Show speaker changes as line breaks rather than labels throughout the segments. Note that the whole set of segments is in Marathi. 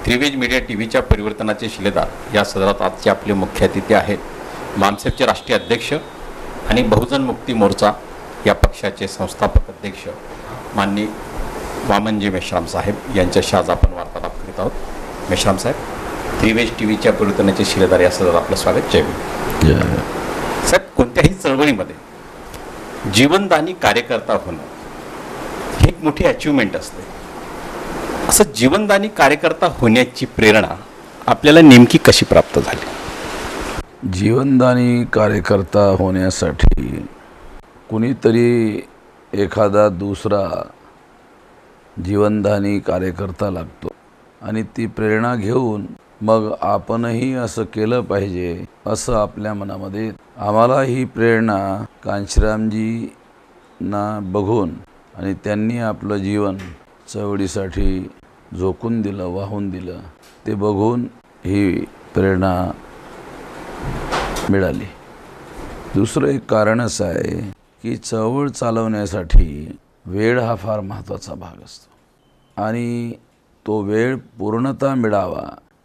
त्रिवेज मीडिया टीव्हीच्या परिवर्तनाचे शिलेदार या सदरात आजचे आपले मुख्य अतिथी आहेत मामसेपचे राष्ट्रीय अध्यक्ष आणि बहुजन मुक्ती मोर्चा या पक्षाचे संस्थापक अध्यक्ष माननीय वामनजी मेश्राम साहेब यांच्याशी आज आपण वार्तालाप करीत आहोत। मेश्राम साहेब, त्रिवेज टीव्हीच्या परिवर्तनाचे शिलेदार या सदरात आपलं स्वागत। जय भीम। साहेब, कोणत्याही चळवळीमध्ये जीवनदानी कार्यकर्ता होणं ही एक मोठी अचीवमेंट असते। असं जीवनदानी कार्यकर्ता होण्याची प्रेरणा आपल्याला नेमकी कशी प्राप्त झाली?
जीवनदानी कार्यकर्ता होण्यासाठी कुणीतरी एखादा दुसरा जीवनदानी कार्यकर्ता लागतो आणि ती प्रेरणा घेऊन मग आपणही असं केलं पाहिजे असं आपल्या मनामध्ये। आम्हाला ही प्रेरणा कांशीरामजींना बघून आणि त्यांनी आपलं जीवन चळवळीसाठी झोकून दिलं, वाहून दिलं, ते बघून ही प्रेरणा मिळाली। दुसरं एक कारण असं आहे की चळवळ चालवण्यासाठी वेळ हा फार महत्त्वाचा भाग असतो आणि तो वेळ पूर्णतः मिळावा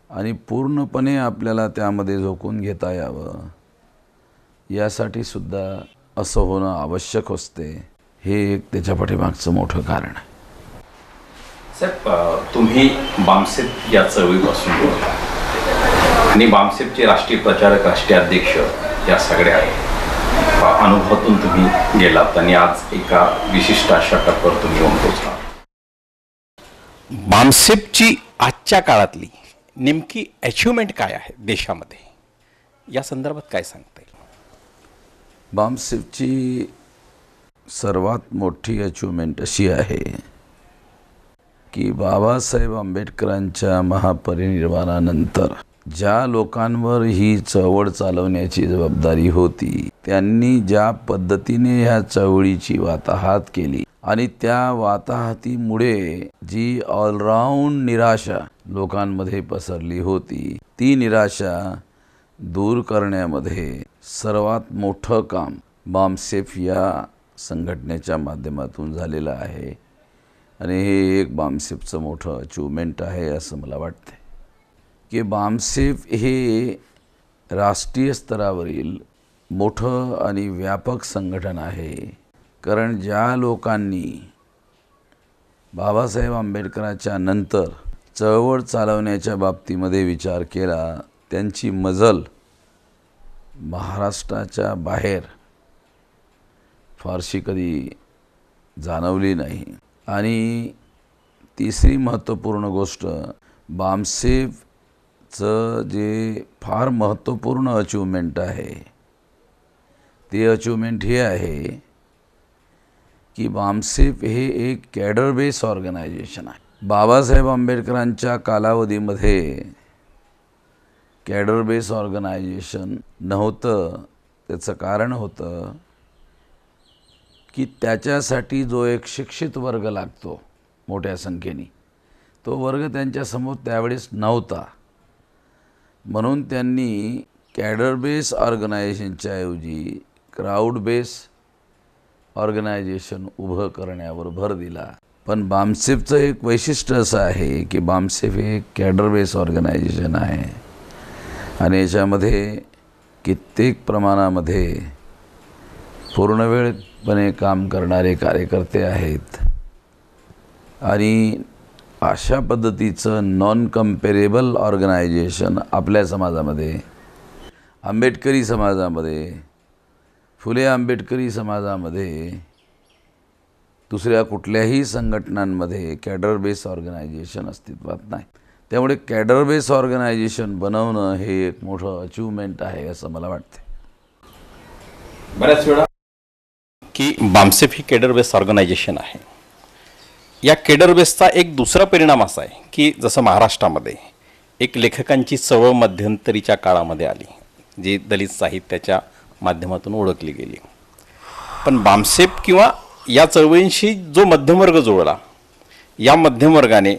आणि पूर्णपणे आपल्याला त्यामध्ये झोकून घेता यावं यासाठी सुद्धा असं होणं आवश्यक असते। हे एक त्याच्या पाठीमागचं मोठं कारण आहे।
साहेब, तुम्ही बामसेप या चळवळीपासून बोलता आणि बामसेपचे राष्ट्रीय प्रचारक, राष्ट्रीय अध्यक्ष या सगळ्या अनुभवातून तुम्ही गेलात आणि आज एका विशिष्ट अशा टप्प्यावर तुम्ही येऊन पोहोचला। बामसेपची आजच्या काळातली नेमकी अचीवमेंट काय आहे देशामध्ये, या संदर्भात काय सांगता येईल?
बामसेपची सर्वात मोठी अचीवमेंट अशी आहे की बाबासाहेब आंबेडकरांच्या महापरिनिर्वाणानंतर ज्या लोकांवर ही चळवळ चालवण्याची जबाबदारी होती त्यांनी ज्या पद्धतीने ह्या चळवळीची वाताहत केली आणि त्या वाताहतीमुळे जी ऑलराऊंड निराशा लोकांमध्ये पसरली होती, ती निराशा दूर करण्यामध्ये सर्वात मोठं काम बामसेप या संघटनेच्या माध्यमातून झालेलं आहे आणि हे एक बामसेपचं मोठं अचीवमेंट आहे असं मला वाटतं की बामसेप हे राष्ट्रीय स्तरावरील मोठं आणि व्यापक संघटन आहे। कारण ज्या लोकांनी बाबासाहेब आंबेडकरांच्या नंतर चळवळ चालवण्याच्या बाबतीमध्ये विचार केला त्यांची मजल महाराष्ट्राच्या बाहेर फारशी कधी जाणवली नाही। आणि तिसरी महत्त्वपूर्ण गोष्ट, बामसेपचं जे फार महत्त्वपूर्ण अचीवमेंट आहे ते अचीवमेंट हे आहे की बामसेप हे एक कॅडर बेस ऑर्गनायझेशन आहे। बाबासाहेब आंबेडकरांच्या कालावधीमध्ये कॅडर बेस ऑर्गनायझेशन नव्हतं। त्याचं कारण होतं की त्याच्यासाठी जो एक शिक्षित वर्ग लागतो मोठ्या संख्येने, तो वर्ग त्यांच्यासमोर त्यावेळेस नव्हता। म्हणून त्यांनी कॅडर बेस ऑर्गनायझेशनच्या ऐवजी क्राऊड बेस ऑर्गनायझेशन उभं करण्यावर भर दिला। पण बामसेपचं एक वैशिष्ट्य असं आहे की बामसेप हे कॅडर बेस ऑर्गनायझेशन आहे आणि याच्यामध्ये कित्येक प्रमाणामध्ये पूर्णवेळपणे काम करणारे कार्यकर्ते आहेत आणि अशा पद्धतीचं नॉन कंपेरेबल ऑर्गनायझेशन आपल्या समाजामध्ये, आंबेडकरी समाजामध्ये, फुले आंबेडकरी समाजामध्ये, दुसऱ्या कुठल्याही संघटनांमध्ये कॅडर बेस ऑर्गनायझेशन अस्तित्वात नाही। त्यामुळे कॅडर बेस ऑर्गनायझेशन बनवणं हे एक मोठं अचीवमेंट आहे असं मला वाटतं।
बऱ्याच वेळा की बामसेप ही कॅडर बेस ऑर्गनायझेशन आहे। या कॅडर बेसचा एक दुसरा परिणाम असा आहे की जसं महाराष्ट्रामध्ये एक लेखकांची चळवळ मध्यंतरीच्या काळामध्ये आली जी दलित साहित्याच्या माध्यमातून ओळखली गेली, पण बामसेप किंवा या चळवळींशी जो मध्यमवर्ग जोडला, या मध्यमवर्गाने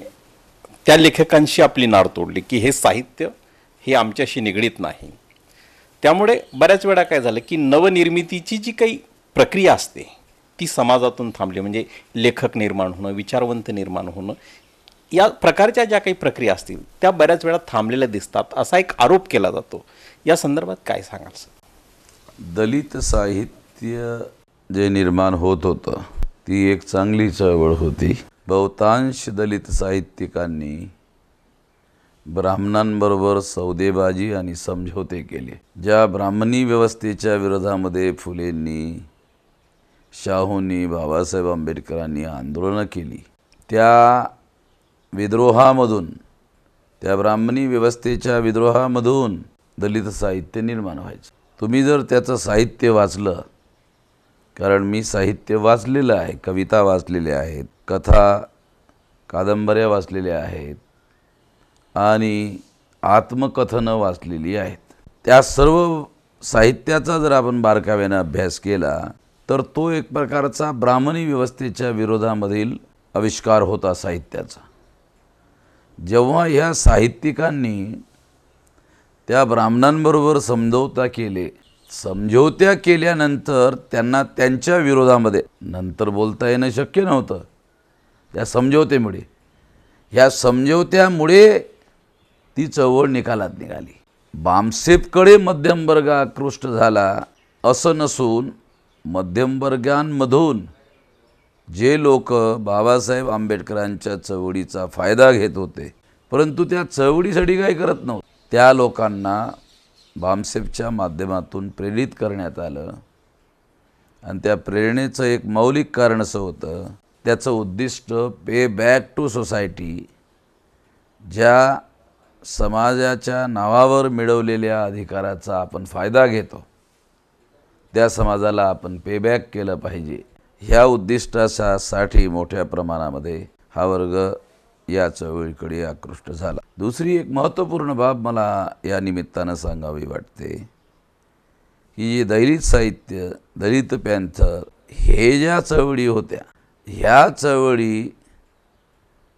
त्या लेखकांशी आपली नाळ तोडली की हे साहित्य हे आमच्याशी निगडीत नाही। त्यामुळे बऱ्याच वेळा काय झालं की नवनिर्मितीची जी काही प्रक्रिया असते ती समाजातून थांबली। म्हणजे लेखक निर्माण होणं, विचारवंत निर्माण होणं या प्रकारच्या ज्या काही प्रक्रिया असतील त्या बऱ्याच वेळा थांबलेल्या दिसतात असा एक आरोप केला जातो. या संदर्भात काय सांगाल सर?
दलित साहित्य जे निर्माण होत होतं ती एक चांगली चळवळ होती. बहुतांश दलित साहित्यिकांनी ब्राह्मणांबरोबर सौदेबाजी आणि समझोते केले. ज्या ब्राह्मणी व्यवस्थेच्या विरोधामध्ये फुलेंनी, शाहूंनी, बाबासाहेब आंबेडकरांनी आंदोलनं केली, त्या विद्रोहामधून, त्या ब्राह्मणी व्यवस्थेच्या विद्रोहामधून दलित साहित्य निर्माण व्हायचं. तुम्ही जर त्याचं साहित्य वाचलं, कारण मी साहित्य वाचलेलं आहे, कविता वाचलेल्या आहेत, कथा कादंबऱ्या वाचलेल्या आहेत आणि आत्मकथनं वाचलेली आहेत. त्या सर्व साहित्याचा जर आपण बारकाव्यानं अभ्यास केला तर तो एक प्रकारचा ब्राह्मणी व्यवस्थेच्या विरोधामधील आविष्कार होता साहित्याचा. जेव्हा ह्या साहित्यिकांनी त्या ब्राह्मणांबरोबर समझोत्या केल्यानंतर त्यांना त्यांच्या विरोधामध्ये नंतर बोलता येणं शक्य नव्हतं. त्या समझोत्यामुळे, ह्या समझोत्यामुळे ती चळवळ निकालात निघाली. बामसेपकडे मध्यमवर्ग आकृष्ट झाला असं नसून मध्यमवर्गांमधून जे लोक बाबासाहेब आंबेडकरांच्या चळवळीचा फायदा घेत होते परंतु त्या चळवळीसाठी काय करत नव्हते, त्या लोकांना बामसेपच्या माध्यमातून प्रेरित करण्यात आलं. आणि त्या प्रेरणेचं एक मौलिक कारण असं होतं, त्याचं उद्दिष्ट पे बॅक टू सोसायटी. ज्या समाजाच्या नावावर मिळवलेल्या अधिकाराचा आपण फायदा घेतो त्या समाजाला आपण पे बॅक केलं पाहिजे. ह्या उद्दिष्टासाठी मोठ्या प्रमाणामध्ये हा वर्ग या चळवळीकडे आकृष्ट झाला. दुसरी एक महत्त्वपूर्ण बाब मला या निमित्तानं सांगावी वाटते की जे दलित साहित्य, दलित पॅन्थर हे ज्या चळवळी होत्या, ह्या चळवळी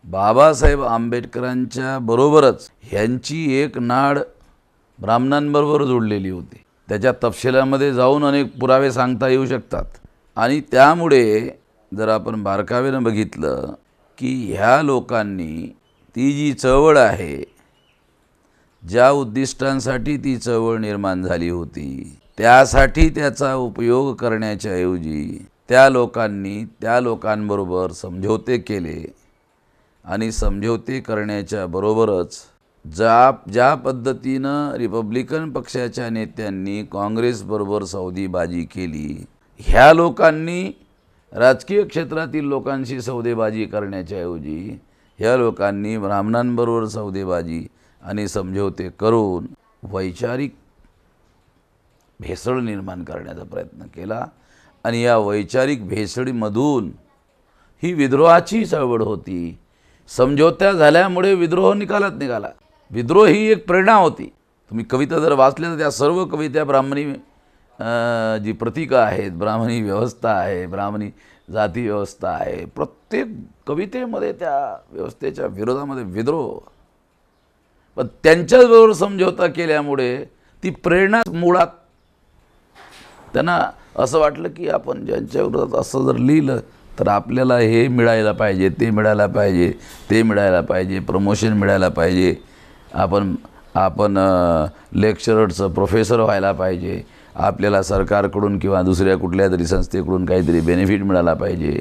बाबासाहेब आंबेडकरांच्या बरोबरच ह्यांची एक नाड ब्राह्मणांबरोबर जोडलेली होती. त्याच्या तपशिलामध्ये जाऊन अनेक पुरावे सांगता येऊ शकतात. आणि त्यामुळे जर आपण बारकाव्यानं बघितलं की ह्या लोकांनी ती जी चळवळ आहे, ज्या उद्दिष्टांसाठी ती चळवळ निर्माण झाली होती, त्यासाठी त्याचा उपयोग करण्याच्या ऐवजी त्या लोकांनी त्या लोकांबरोबर समझोते केले. आणि समझोते करण्याच्या बरोबरच ज्या पद्धतीनं रिपब्लिकन पक्षाच्या नेत्यांनी काँग्रेसबरोबर सौदेबाजी केली, ह्या लोकांनी राजकीय क्षेत्रातील लोकांशी सौदेबाजी करण्याच्या ऐवजी ह्या लोकांनी ब्राह्मणांबरोबर सौदेबाजी आणि समझोते करून वैचारिक भेसळ निर्माण करण्याचा प्रयत्न केला. आणि या वैचारिक भेसळीमधून ही विद्रोहाची चळवळ होती. समझोत्या झाल्यामुळे विद्रोह निकालात निघाला. विद्रोह ही एक प्रेरणा होती. तुम्ही कविता जर वाचल्या तर त्या सर्व कविता ब्राह्मणी जी प्रतीकं आहेत, ब्राह्मणी व्यवस्था आहे, ब्राह्मणी जाती व्यवस्था आहे, प्रत्येक कवितेमध्ये त्या व्यवस्थेच्या विरोधामध्ये विद्रोह. पण त्यांच्याबरोबर समझोता केल्यामुळे ती प्रेरणा मुळात त्यांना असं वाटलं की आपण ज्यांच्या विरोधात असं जर लिहिलं तर आपल्याला हे मिळायला पाहिजे, ते मिळायला पाहिजे, ते मिळायला पाहिजे, प्रमोशन मिळायला पाहिजे, आपण लेक्चररचं प्रोफेसर व्हायला पाहिजे, आपल्याला सरकारकडून किंवा दुसऱ्या कुठल्या तरी संस्थेकडून काहीतरी बेनिफिट मिळाला पाहिजे.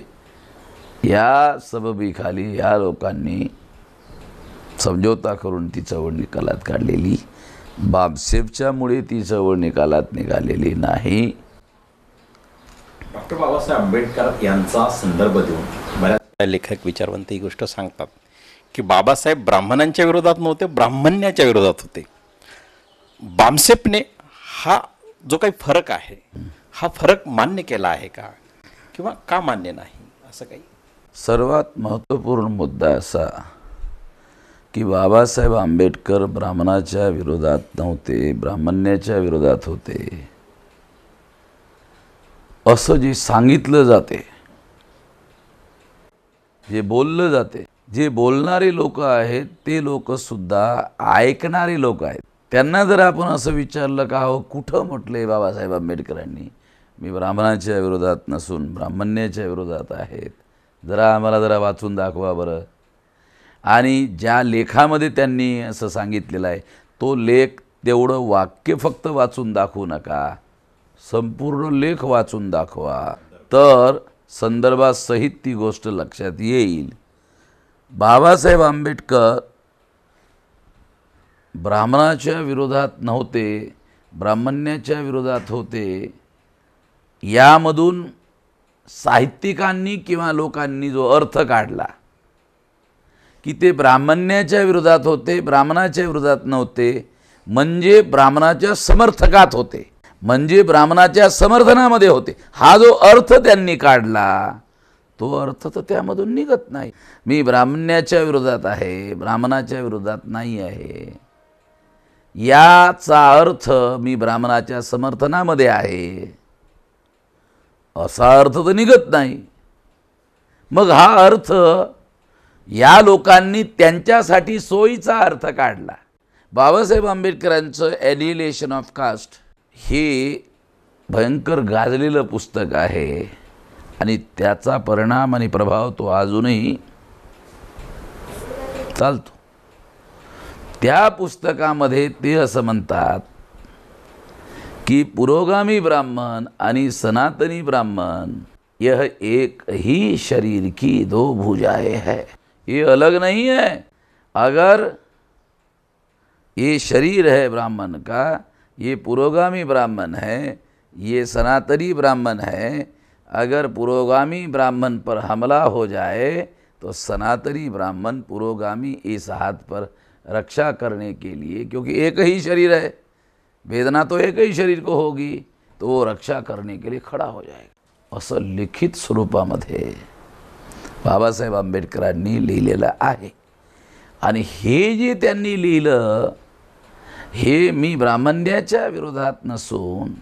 या सबबीखाली या लोकांनी समझोता करून ती चळवळ निकालात काढलेली. बामसेपच्यामुळे ती चळवळ निकालात निघालेली नाही.
डॉक्टर बाबासाहेब आंबेडकर यांचा संदर्भ देऊन बऱ्याच लेखक विचारवंत ही गोष्ट सांगतात की बाबासाहेब ब्राह्मणांच्या विरोधात नव्हते, ब्राह्मण्याच्या विरोधात होते. बामसेपने हा जो काही फरक आहे हा फरक मान्य केला आहे का किंवा का मान्य नाही असं काही?
सर्वात महत्त्वपूर्ण मुद्दा असा की बाबासाहेब आंबेडकर ब्राह्मणाच्या विरोधात नव्हते, ब्राह्मण्याच्या विरोधात होते असं जे सांगितलं जाते, जे बोललं जाते, जे बोलणारे लोक आहेत ते लोकसुद्धा ऐकणारे लोक आहेत. त्यांना जर आपण असं विचारलं का हो कुठं म्हटलं आहे बाबासाहेब आंबेडकरांनी मी ब्राह्मणाच्या विरोधात नसून ब्राह्मण्याच्या विरोधात आहेत, जरा आम्हाला जरा वाचून दाखवा बरं. आणि ज्या लेखामध्ये त्यांनी असं सांगितलेलं आहे तो लेख तेवढं वाक्य फक्त वाचून दाखवू नका, संपूर्ण लेख वाचून दाखवा, तर संदर्भासहित ती गोष्ट लक्षात येईल. बाबासाहेब आंबेडकर ब्राह्मणाच्या विरोधात नव्हते, ब्राह्मण्याच्या विरोधात होते. यामधून साहित्यिकांनी किंवा लोकांनी जो अर्थ काढला की ते ब्राह्मण्याच्या विरोधात होते, ब्राह्मणाच्या विरोधात नव्हते, म्हणजे ब्राह्मणाच्या समर्थकात होते, म्हणजे ब्राह्मणाच्या समर्थनामध्ये होते, हा जो अर्थ त्यांनी काढला तो अर्थ तर त्यामधून निघत नाही. मी ब्राह्मण्याच्या विरोधात आहे, ब्राह्मणाच्या विरोधात नाही आहे, याचा अर्थ मी ब्राह्मणाच्या समर्थनामध्ये आहे असा अर्थ तर निघत नाही. मग हा अर्थ या लोकांनी त्यांच्यासाठी सोयीचा अर्थ काढला. बाबासाहेब आंबेडकरांचं ॲनिहिलेशन ऑफ कास्ट हे भयंकर गाजलेलं पुस्तक आहे आणि त्याचा परिणाम आणि प्रभाव तो अजूनही चालतो. त्या पुस्तकामध्ये ते असं म्हणतात कि पुरोगामी ब्राह्मण आणि सनातनी ब्राह्मण यह एक ही शरीर की दो भुजाएं है, ये अलग नहीं है. अगर ये शरीर है ब्राह्मण का, ये पुरोगामी ब्राह्मण है, ये सनातनी ब्राह्मण है. अगर पुरोगामी ब्राह्मण पर हमला हो जाए तो सनातनी ब्राह्मण पुरोगामी इस हाथ पर रक्षा करने के लिए, क्योंकि एक ही शरीर है, वेदना तो एक ही शरीर को होगी, तो वो रक्षा करने के लिए खड़ा हो जाएगा. असं लिखित स्वरूपामध्ये बाबासाहेब आंबेडकरांनी लिहिलेलं आहे. आणि हे जे त्यांनी लिहिलं हे मी ब्राह्मण्याच्या विरोधात नसून,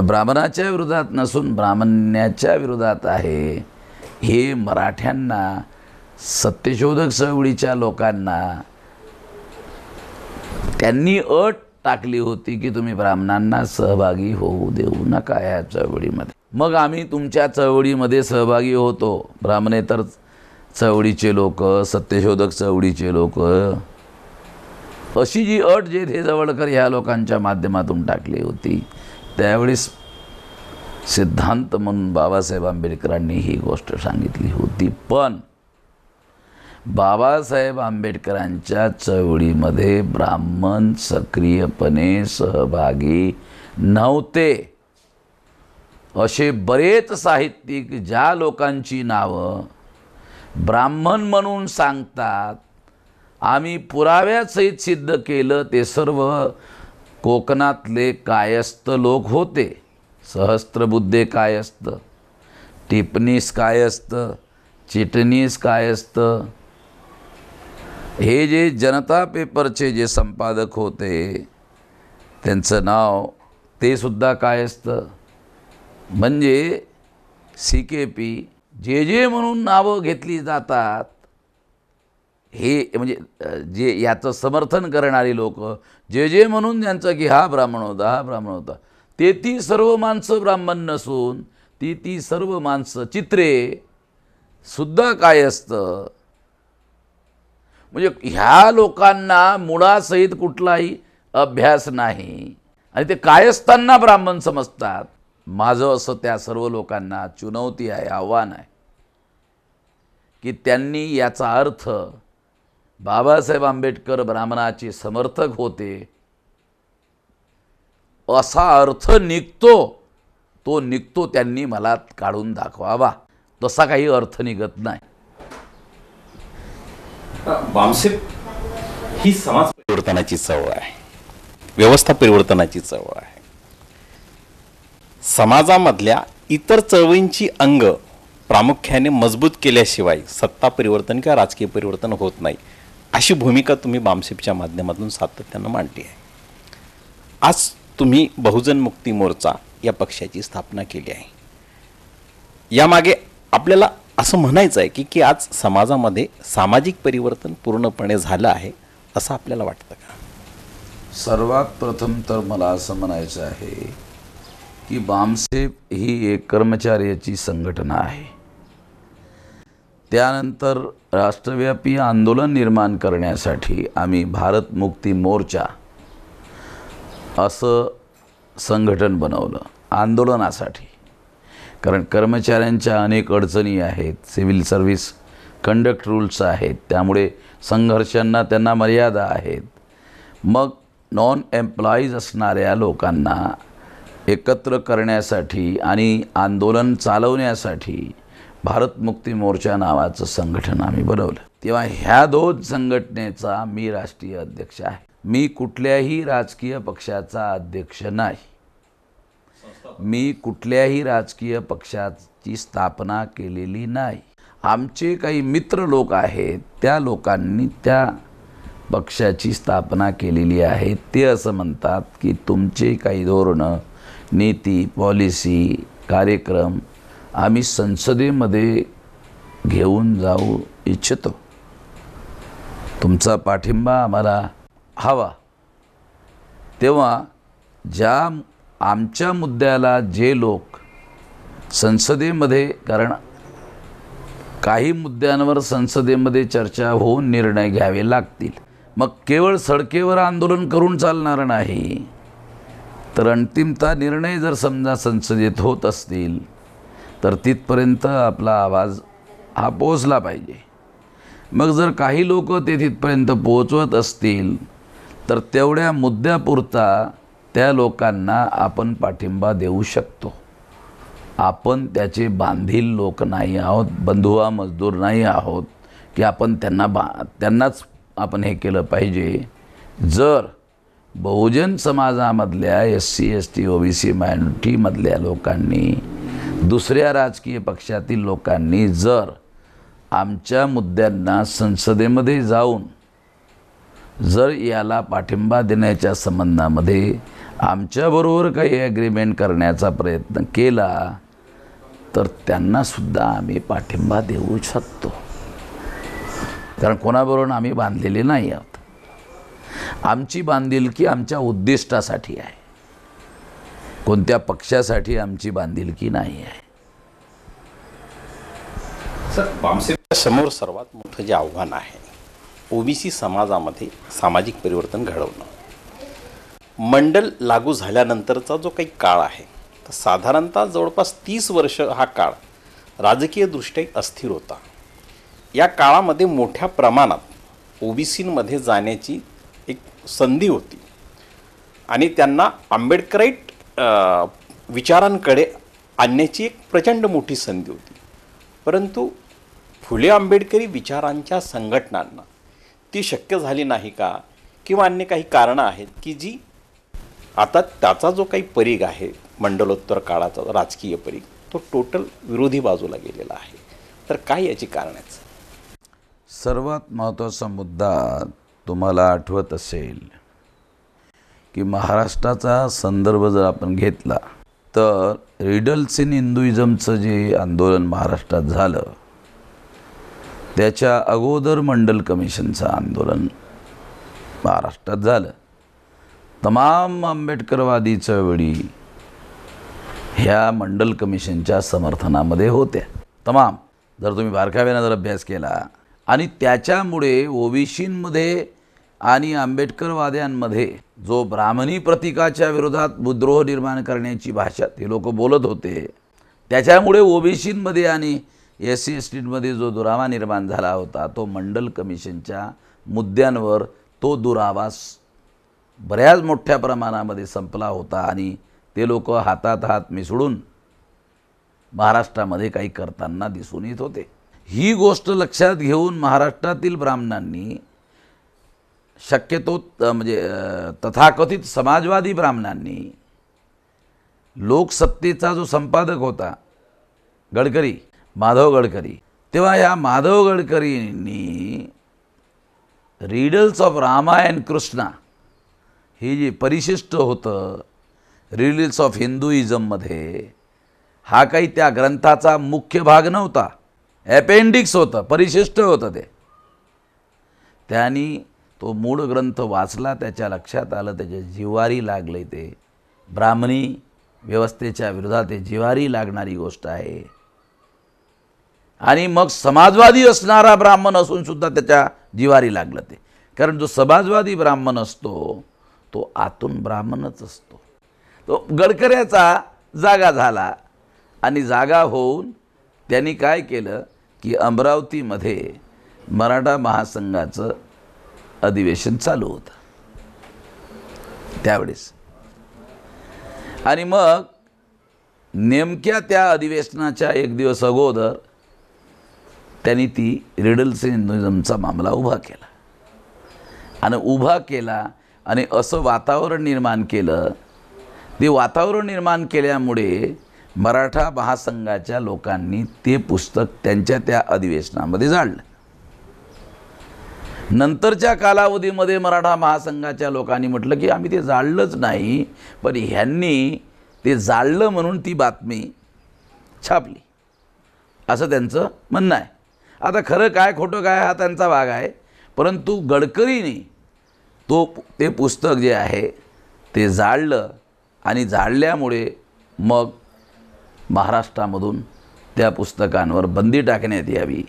ब्राह्मणाच्या विरोधात नसून ब्राह्मण्याच्या विरोधात आहे. हे मराठ्यांना, सत्यशोधक चळवळीच्या लोकांना त्यांनी अट टाकली होती की तुम्ही ब्राह्मणांना सहभागी होऊ देऊ नका या चळवळीमध्ये. मग आम्ही तुमच्या चळवळीमध्ये सहभागी होतो. ब्राह्मणेतर चळवळीचे लोक, सत्यशोधक चळवळीचे लोक, अशी जी अट जे जवळकर ह्या लोकांच्या माध्यमातून टाकली होती, त्यावेळेस सिद्धांत म्हणून बाबासाहेब आंबेडकरांनी ही गोष्ट सांगितली होती. पण बाबासाहेब आंबेडकरांच्या चळवळीमध्ये ब्राह्मण सक्रियपणे सहभागी नव्हते. असे बरेच साहित्यिक ज्या लोकांची नावं ब्राह्मण म्हणून सांगतात, आम्ही पुराव्यासहित सिद्ध केलं, ते सर्व कोकणातले कायस्थ लोक होते. सहस्त्रबुद्धे कायस्थ, टिपणीस कायस्थ, चिटणीस कायस्थ, हे जे जनता पेपरचे जे संपादक होते त्यांचं नाव ते सुद्धा कायस्थ. म्हणजे CKP जे म्हणून नावं घेतली जातात, हे म्हणजे जे याचं समर्थन करणारी लोक जे म्हणून ज्यांचं की हा ब्राह्मण होता, हा ब्राह्मण होता, ते ती सर्व माणसं ब्राह्मण नसून ती सर्व माणसं चित्रे सुद्धा कायस्थ. म्हणजे ह्या लोकांना मुळासहित कुठलाही अभ्यास नाही आणि ते कायस्थांना ब्राह्मण समजतात. माझं असं त्या सर्व लोकांना चुनवती आहे, आव्हान आहे की त्यांनी याचा अर्थ बाबासाहेब आंबेडकर ब्राह्मणाचे समर्थक होते असा अर्थ निघतो, तो निघतो त्यांनी मला काढून दाखवावा. तसा काही अर्थ निघत नाही.
बामसेब ही समाज परिवर्तनाची चळवळ आहे, व्यवस्था परिवर्तनाची चळवळ आहे. समाजामधल्या इतर चळवळींची अंग प्रामुख्याने मजबूत केल्याशिवाय सत्ता परिवर्तन किंवा राजकीय परिवर्तन होत नाही, अशी भूमिका तुम्ही बामसेबच्या माध्यमातून सातत्यानं मांडली आहे. आज तुम्ही बहुजन मुक्ती मोर्चा या पक्षाची स्थापना केली आहे. यामागे आपल्याला असं म्हणायचं आहे की आज समाजामध्ये सामाजिक परिवर्तन पूर्णपणे झालं आहे असं आपल्याला वाटतं का?
सर्वात प्रथम तर मला असं म्हणायचं आहे की बामसेब ही एक कर्मचाऱ्याची संघटना आहे. त्यानंतर राष्ट्रव्यापी आंदोलन निर्माण करण्यासाठी आम्ही भारत मुक्ती मोर्चा असं संघटन बनवलं आंदोलनासाठी. कारण कर्मचाऱ्यांच्या अनेक अडचणी आहेत, सिव्हिल सर्व्हिस कंडक्ट रूल्स आहेत, त्यामुळे संघर्षांना त्यांना मर्यादा आहेत. मग नॉन एम्प्लॉईज असणाऱ्या लोकांना एकत्र करण्यासाठी आणि आंदोलन चालवण्यासाठी भारत मुक्ती मोर्चा नावाचं संघटन आम्ही बनवलं. तेव्हा ह्या दोन संघटनेचा मी राष्ट्रीय अध्यक्ष आहे. मी कुठल्याही राजकीय पक्षाचा अध्यक्ष नाही. मी कुठल्याही राजकीय पक्षाची स्थापना केलेली नाही. आमचे काही मित्र लोक आहेत, त्या लोकांनी त्या पक्षाची स्थापना केलेली आहे. ते असं म्हणतात की तुमचे काही धोरणं, नीती, पॉलिसी, कार्यक्रम आम्ही संसदेमध्ये घेऊन जाऊ इच्छितो. तुमचा पाठिंबा आम्हाला हवा. तेव्हा ज्या आमच्या मुद्द्याला जे लोक संसदेमध्ये, कारण काही मुद्द्यांवर संसदेमध्ये चर्चा होऊन निर्णय घ्यावे लागतील, मग केवळ सडकेवर आंदोलन करून चालणार नाही. तर अंतिमतः निर्णय जर समजा संसदेत होत असतील तर तिथपर्यंत आपला आवाज हा पोहोचला पाहिजे. मग जर काही लोक ते तिथपर्यंत पोहोचवत असतील तर तेवढ्या मुद्द्यापुरता त्या लोकांना आपण पाठिंबा देऊ शकतो. आपण त्याचे बांधील लोक नाही आहोत, बंधुआ मजदूर नाही आहोत की आपण त्यांनाच आपण हे केलं पाहिजे. जर बहुजन समाजामधल्या SC ST OBC मायनॉरिटीमधल्या लोकांनी, दुसऱ्या राजकीय पक्षातील लोकांनी जर आमच्या मुद्द्यांना संसदेमध्ये जाऊन जर याला पाठिंबा देण्याच्या संबंधामध्ये आमच्याबरोबर काही ॲग्रीमेंट करण्याचा प्रयत्न केला तर त्यांनासुद्धा आम्ही पाठिंबा देऊ शकतो. कारण कोणाबरोबर आम्ही बांधलेले नाही आहोत. आमची बांधिलकी आमच्या उद्दिष्टासाठी आहे, कोणत्या पक्षासाठी आमची बांधिलकी नाही आहे.
सर, बामसेच्या समोर सर्वात मोठं जे आव्हान आहे OBC समाजामध्ये सामाजिक परिवर्तन घडवणं. मंडल लागू झाल्यानंतरचा जो काही काळ आहे, तर साधारणतः जवळपास 30 वर्ष हा काळ राजकीयदृष्ट्या अस्थिर होता. या काळामध्ये मोठ्या प्रमाणात OBCमध्ये जाण्याची एक संधी होती आणि त्यांना आंबेडकराईट विचारांकडे आणण्याची एक प्रचंड मोठी संधी होती. परंतु फुले आंबेडकरी विचारांच्या संघटनांना ती शक्य झाली नाही का, किंवा अन्य काही कारणं आहेत की जी आता त्याचा जो काही परीघ आहे मंडलोत्तर काळाचा राजकीय परीघ, तो टोटल विरोधी बाजूला गेलेला आहे. तर काय याची कारण आहेत?
सर्वात महत्त्वाचा मुद्दा तुम्हाला आठवत असेल की महाराष्ट्राचा संदर्भ जर आपण घेतला तर रिडल्स इन हिंदुइझमचं जे आंदोलन महाराष्ट्रात झालं, त्याच्या अगोदर मंडल कमिशनचं आंदोलन महाराष्ट्रात झालं. तमाम आंबेडकरवादी चळवळी ह्या मंडल कमिशनच्या समर्थनामध्ये होत्या, तमाम. जर तुम्ही बारकाव्यानं जर अभ्यास केला, आणि त्याच्यामुळे OBCमध्ये आणि आंबेडकरवाद्यांमध्ये जो ब्राह्मणी प्रतीकाच्या विरोधात विद्रोह निर्माण करण्याची भाषा ते लोक बोलत होते, त्याच्यामुळे OBCमध्ये आणि SC STमध्ये जो दुरावा निर्माण झाला होता, तो मंडल कमिशनच्या मुद्द्यांवर तो दुरावा बऱ्याच मोठ्या प्रमाणामध्ये संपला होता आणि ते लोक हातात हात मिसळून महाराष्ट्रामध्ये काही करताना दिसून येत होते. ही गोष्ट लक्षात घेऊन महाराष्ट्रातील ब्राह्मणांनी, शक्यतो म्हणजे तथाकथित समाजवादी ब्राह्मणांनी, लोकसत्तेचा जो संपादक होता गडकरी, माधव गडकरी, तेव्हा या माधव गडकरींनी riddles of Rama and Krishna हे जे परिशिष्ट होतं रिडल्स ऑफ हिंदुइझममध्ये, हा काही त्या ग्रंथाचा मुख्य भाग नव्हता, अपेंडिक्स होतं, परिशिष्ट होतं. त्यांनी तो मूळ ग्रंथ वाचला, त्याच्या लक्षात आलं, त्याच्या जिव्हारी लागले. ते ब्राह्मणी व्यवस्थेच्या विरोधात जिव्हारी लागणारी गोष्ट आहे. आणि मग समाजवादी असणारा ब्राह्मण असून सुद्धा त्याच्या जिवारी लागलं ते. कारण जो समाजवादी ब्राह्मण असतो तो आतून ब्राह्मणच असतो. तो गडकऱ्याचा जागा झाला आणि जागा होऊन त्यांनी काय केलं की अमरावतीमध्ये मराठा महासंघाचं अधिवेशन चालू होतं त्यावेळेस. आणि मग नेमक्या त्या अधिवेशनाच्या एक दिवस अगोदर त्यांनी ती रिडल्स हिंदुइझमचा मामला उभा केला आणि असं वातावरण निर्माण केलं. ते वातावरण निर्माण केल्यामुळे मराठा महासंघाच्या लोकांनी ते पुस्तक त्यांच्या त्या अधिवेशनामध्ये जाळलं. नंतरच्या कालावधीमध्ये मराठा महासंघाच्या लोकांनी म्हटलं की आम्ही ते जाळलंच नाही, पण ह्यांनी ते जाळलं म्हणून ती बातमी छापली, असं त्यांचं म्हणणं आहे. आता खरं काय खोटं काय हा त्यांचा भाग आहे, परंतु गडकरींनी ते पुस्तक जे आहे ते जाळलं आणि जाळल्यामुळे मग महाराष्ट्रामधून त्या पुस्तकांवर बंदी टाकण्यात यावी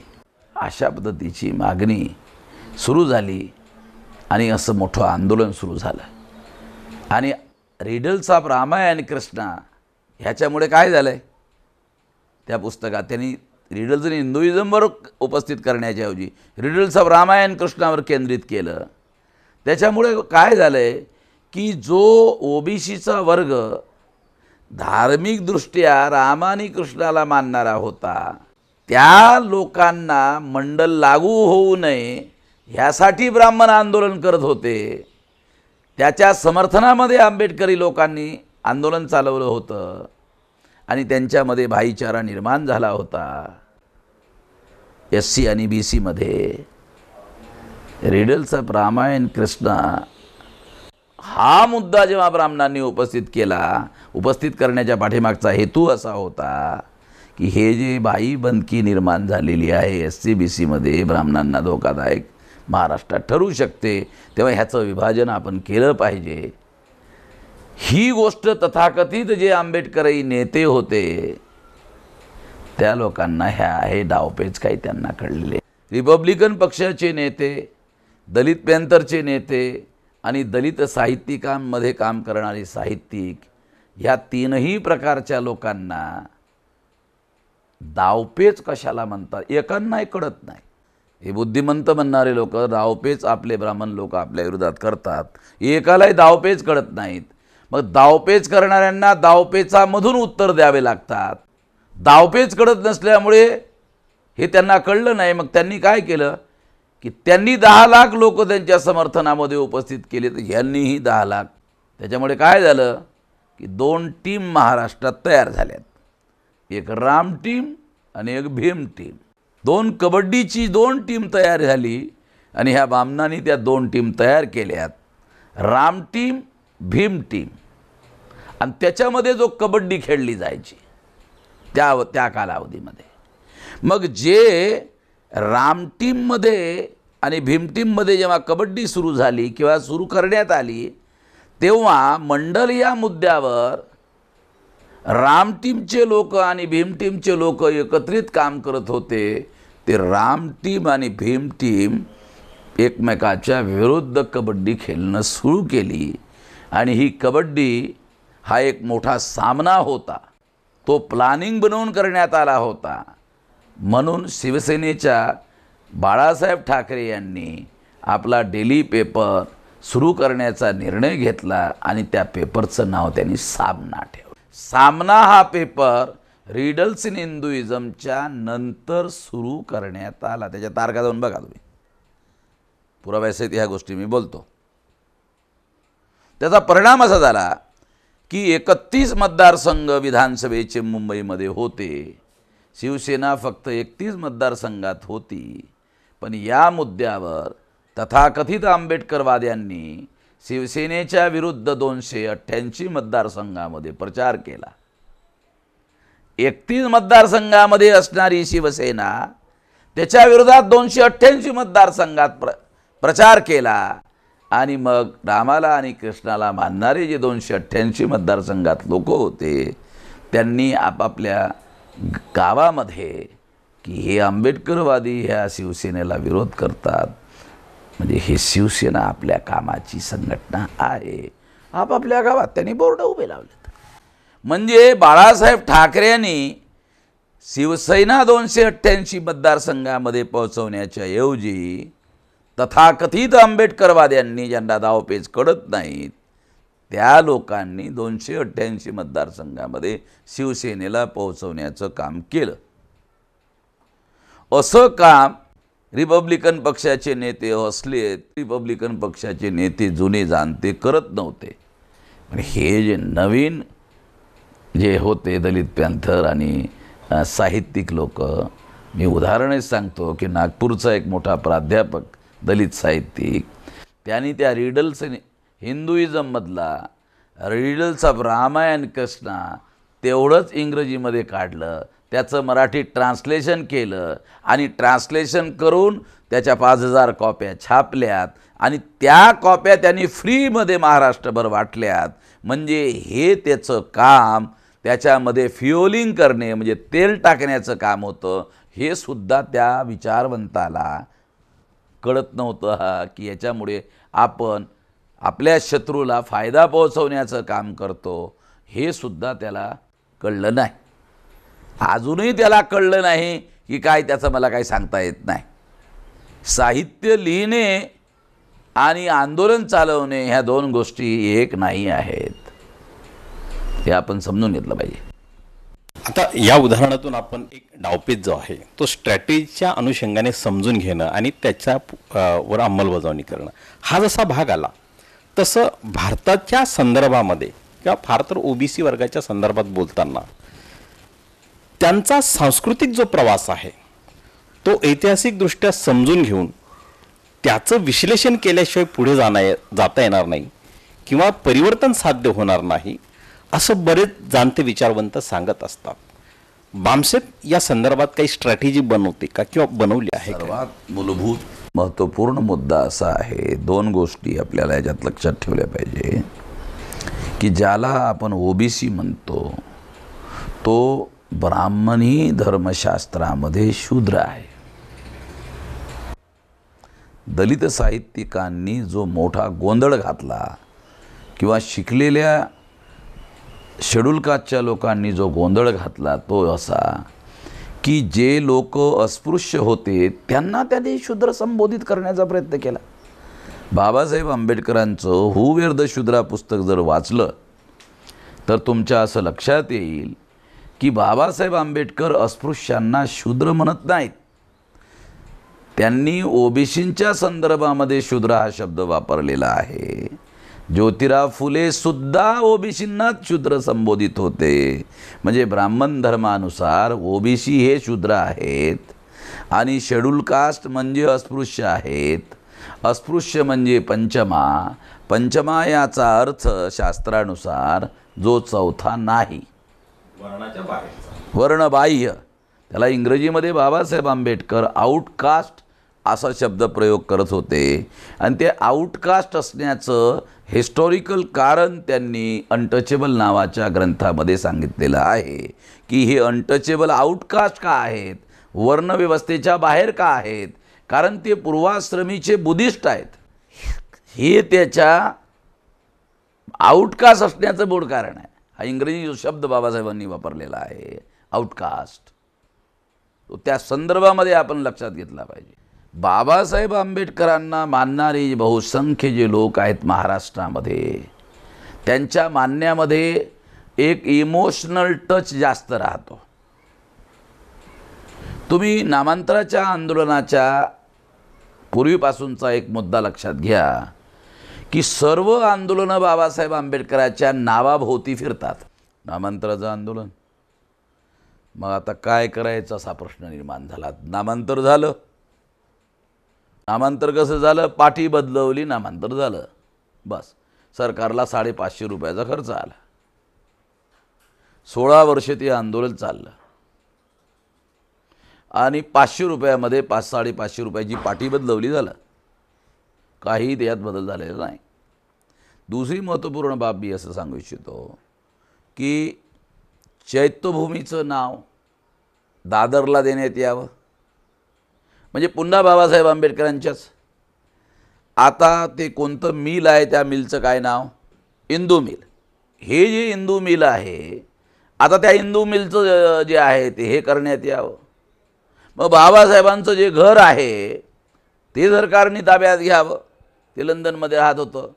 अशा पद्धतीची मागणी सुरू झाली आणि असं मोठं आंदोलन सुरू झालं. आणि रिडल्स ऑफ रामायण कृष्णा ह्याच्यामुळे काय झालं आहे, त्या पुस्तकात त्यांनी रिडल्स इन हिंदुइझमवर उपस्थित करण्याच्याऐवजी रिडल्स ऑफ रामायण कृष्णावर केंद्रित केलं. त्याच्यामुळे काय झालं आहे की जो ओबीसीचा वर्ग धार्मिकदृष्ट्या राम आणि कृष्णाला मानणारा होता, त्या लोकांना मंडल लागू होऊ नये ह्यासाठी ब्राह्मण आंदोलन करत होते. त्याच्या समर्थनामध्ये आंबेडकरी लोकांनी आंदोलन चालवलं होतं आणि त्यांच्यामध्ये भाईचारा निर्माण झाला होता. SC आणि BC मध्ये रिडल्स ऑफ रामायण कृष्णा हा मुद्दा जेव्हा ब्राह्मणांनी उपस्थित करण्याच्या पाठीमागचा हेतू असा होता की हे जे बाई बंदकी निर्माण झालेली आहे SC BC मध्ये ब्राह्मणांना धोकादायक महाराष्ट्रात ठरू शकते, तेव्हा ह्याचं विभाजन आपण केलं पाहिजे. ही गोष्ट तथाकथित जे आंबेडकरी नेते होते त्या लोकांना हे डावपेच काही त्यांना कळलेले. रिपब्लिकन पक्षाचे नेते, दलित पॅंथरचे नेते आणि दलित साहित्यिकांमध्ये काम करणारे साहित्यिक, ह्या तीनही प्रकारच्या लोकांना डावपेच कशाला म्हणतात एकांनाही कळत नाही. हे बुद्धिमंत म्हणणारे लोक डावपेच आपले ब्राह्मण लोक आपल्या विरोधात करतात, एकालाही डावपेच कळत नाहीत. मग डावपेच करणाऱ्यांना डावपेचामधून उत्तर द्यावे लागतात. डावपेच कळत नसल्यामुळे हे त्यांना कळलं नाही. मग त्यांनी काय केलं की त्यांनी 10 लाख लोक त्यांच्या समर्थनामध्ये उपस्थित केले, तर यांनीही 10 लाख. त्याच्यामुळे काय झालं की 2 टीम महाराष्ट्रात तयार झाल्यात, एक राम टीम आणि एक भीम टीम. 2 कबड्डीची 2 टीम तयार झाली आणि ह्या बामणांनी त्या 2 टीम तयार केल्यात, राम टीम भीम टीम. आणि त्याच्यामध्ये जो कबड्डी खेळली जायची त्या कालावधीमध्ये, मग जे राम टीममध्ये आणि भीम टीममध्ये जेव्हा कबड्डी सुरू झाली किंवा सुरू करण्यात आली, तेव्हा मंडल या मुद्द्यावर राम टीमचे लोक आणि भीम टीमचे लोक एकत्रित काम करत होते. ते राम टीम आणि भीम टीम एकमेकाच्या विरुद्ध कबड्डी खेळणं सुरू केली आणि ही कबड्डी हा एक मोठा सामना होता. तो प्लॅनिंग बनवून करण्यात आला होता. म्हणून शिवसेनेच्या बाळासाहेब ठाकरे यांनी आपला डेली पेपर सुरू करण्याचा निर्णय घेतला आणि त्या पेपरचं नाव त्यांनी सामना ठेवलं. सामना हा पेपर रिडल्स इन हिंदुइझमच्या नंतर सुरू करण्यात आला. त्याच्या तारखा जाऊन बघा तुम्ही, पुराव्यासहित ह्या गोष्टी मी बोलतो. त्याचा परिणाम असा झाला की 31 मतदारसंघ विधानसभेचे मुंबईमध्ये होते. शिवसेना फक्त 31 मतदारसंघात होती. पण या मुद्द्यावर तथाकथित आंबेडकरवाद्यांनी शिवसेनेच्या विरुद्ध 288 मतदारसंघामध्ये प्रचार केला. 31 मतदारसंघामध्ये असणारी शिवसेना त्याच्या विरोधात 288 मतदारसंघात प्रचार केला. आणि मग रामाला आणि कृष्णाला मानणारे जे 288 मतदारसंघात लोक होते त्यांनी आपापल्या गावामध्ये की हे आंबेडकरवादी ह्या शिवसेनेला विरोध करतात, म्हणजे हे शिवसेना आपल्या कामाची संघटना आहे. आपापल्या गावात त्यांनी बोर्ड उभे लावलेत. म्हणजे बाळासाहेब ठाकरे यांनी शिवसेना 288 मतदारसंघामध्ये पोहोचवण्याच्या ऐवजी तथाकथित आंबेडकरवाद्यांनी ज्यांना डावपेच कळत नाहीत त्या लोकांनी 288 मतदारसंघामध्ये शिवसेनेला पोहोचवण्याचं काम केलं. असं काम रिपब्लिकन पक्षाचे नेते असलेत, रिपब्लिकन पक्षाचे नेते जुने जाणते करत नव्हते. पण हे जे नवीन जे होते दलित पॅंथर आणि साहित्यिक लोक, मी उदाहरणच सांगतो की नागपूरचा एक मोठा प्राध्यापक दलित साहित्यिक, त्यांनी त्या रिडल्स हिंदुइझममधला रिडल्स ऑफ रामायण कृष्णा तेवढंच इंग्रजीमध्ये काढलं, त्याचं मराठी ट्रान्सलेशन केलं आणि ट्रान्सलेशन करून त्याच्या 5000 कॉप्या छापल्यात आणि त्या कॉप्या त्यांनी फ्रीमध्ये महाराष्ट्रभर वाटल्यात. म्हणजे हे त्याचं काम, त्याच्यामध्ये फ्युअलिंग करणे म्हणजे तेल टाकण्याचं काम होतं. हे सुद्धा त्या विचारवंताला कळत नव्हतं की याच्यामुळे आपण आपल्या शत्रूला फायदा पोहोचवण्याचं काम करतो. हे सुद्धा त्याला कळलं नाही. अजूनही त्याला कळलं नाही की काय, त्याचं मला काही सांगता येत नाही. साहित्य लिहिणे आणि आंदोलन चालवणे ह्या दोन गोष्टी एक नाही आहेत. हे आपण समजून घेतलं पाहिजे.
आता या उदाहरणातून आपण एक डावपेच जो आहे तो स्ट्रॅटेजीच्या अनुषंगाने समजून घेणं आणि त्याच्या वर अंमलबजावणी करणं हा जसा भाग आला, तसं भारताच्या संदर्भामध्ये किंवा फार तर ओबीसी वर्गाच्या संदर्भात बोलताना त्यांचा सांस्कृतिक जो प्रवास आहे तो ऐतिहासिकदृष्ट्या समजून घेऊन त्याचं विश्लेषण केल्याशिवाय पुढे जाता येणार नाही किंवा परिवर्तन साध्य होणार नाही, असं बरेच जाणते विचारवंत सांगत असतात. बामसेप या संदर्भात काही स्ट्रॅटेजी बनवते का किंवा बनवली आहे?
सर्वात मूलभूत महत्त्वपूर्ण मुद्दा असा आहे, दोन गोष्टी आपल्याला याच्यात लक्षात ठेवल्या पाहिजे की ज्याला आपण ओबीसी म्हणतो तो ब्राह्मणी धर्मशास्त्रामध्ये शूद्र आहे. दलित साहित्यिकांनी जो मोठा गोंधळ घातला किंवा शिकलेल्या शेड्यूल कास्टच्या लोकांनी जो गोंधळ घातला तो असा की जे लोक अस्पृश्य होते त्यांना त्यांनी शूद्र संबोधित करण्याचा प्रयत्न केला. बाबासाहेब आंबेडकरांचं हू वेअर द शूद्रा पुस्तक जर वाचलं तर तुमच्या असं लक्षात येईल की बाबासाहेब आंबेडकर अस्पृश्यांना शूद्र म्हणत नाहीत. त्यांनी ओबीसींच्या संदर्भामध्ये शूद्र हा शब्द वापरलेला आहे. ज्योतिराव फुले सुद्धा ओबीसींनाच शूद्र संबोधित होते. म्हणजे ब्राह्मण धर्मानुसार ओबीसी हे शूद्र आहेत आणि शेड्यूल कास्ट म्हणजे अस्पृश्य आहेत. अस्पृश्य म्हणजे पंचमा. पंचमा याचा अर्थ शास्त्रानुसार जो चौथा नाही, वर्णबाह्य. त्याला इंग्रजीमध्ये बाबासाहेब आंबेडकर आउटकास्ट असा शब्द प्रयोग करत होते आणि ते आउटकास्ट असण्याचं हिस्टॉरिकल कारण त्यांनी अनटचेबल नावाच्या ग्रंथामध्ये सांगितलेलं आहे की हे अनटचेबल आउटकास्ट का आहेत, वर्णव्यवस्थेच्या बाहेर का आहेत, कारण ते पूर्वाश्रमीचे बुद्धिस्ट आहेत. हे त्याच्या आउटकास्ट असण्याचं मूळ कारण आहे. हा इंग्रजी जो शब्द बाबासाहेबांनी वापरलेला आहे आउटकास्ट, तो त्या संदर्भामध्ये आपण लक्षात घेतला पाहिजे. बाबासाहेब आंबेडकरांना मानणारे बहुसंख्य जे लोक आहेत महाराष्ट्रामध्ये, त्यांच्या मानण्यामध्ये एक इमोशनल टच जास्त राहतो. तुम्ही नामांतराच्या आंदोलनाच्या पूर्वीपासूनचा एक मुद्दा लक्षात घ्या की सर्व आंदोलनं बाबासाहेब आंबेडकरांच्या नावाभोवती फिरतात. नामांतराचं आंदोलन, मग आता काय करायचं असा प्रश्न निर्माण झाला. नामांतर झालं. नामांतर कसं झालं? पाठी बदलवली, नामांतर झालं. बस सरकारला 550 रुपयाचा खर्च आला. 16 वर्ष ते आंदोलन चाललं आणि 500 रुपयामध्ये 500-550 रुपयाची पाठी बदलवली, झालं. काही त्यात बदल झालेला नाही. दुसरी महत्त्वपूर्ण बाब मी असं सांगू इच्छितो की चैत्यभूमीचं नाव दादरला देण्यात यावं, म्हणजे पुन्हा बाबासाहेब आंबेडकरांच्याच. आता ते कोणतं मिल आहे, त्या मिलचं काय नाव? इंदू मिल. हे जे इंदू मिल आहे, आता त्या इंदू मिलचं जे आहे ते हे करण्यात यावं. मग बाबासाहेबांचं जे घर आहे ते सरकारने ताब्यात घ्यावं. ते लंडनमध्ये राहत होतं.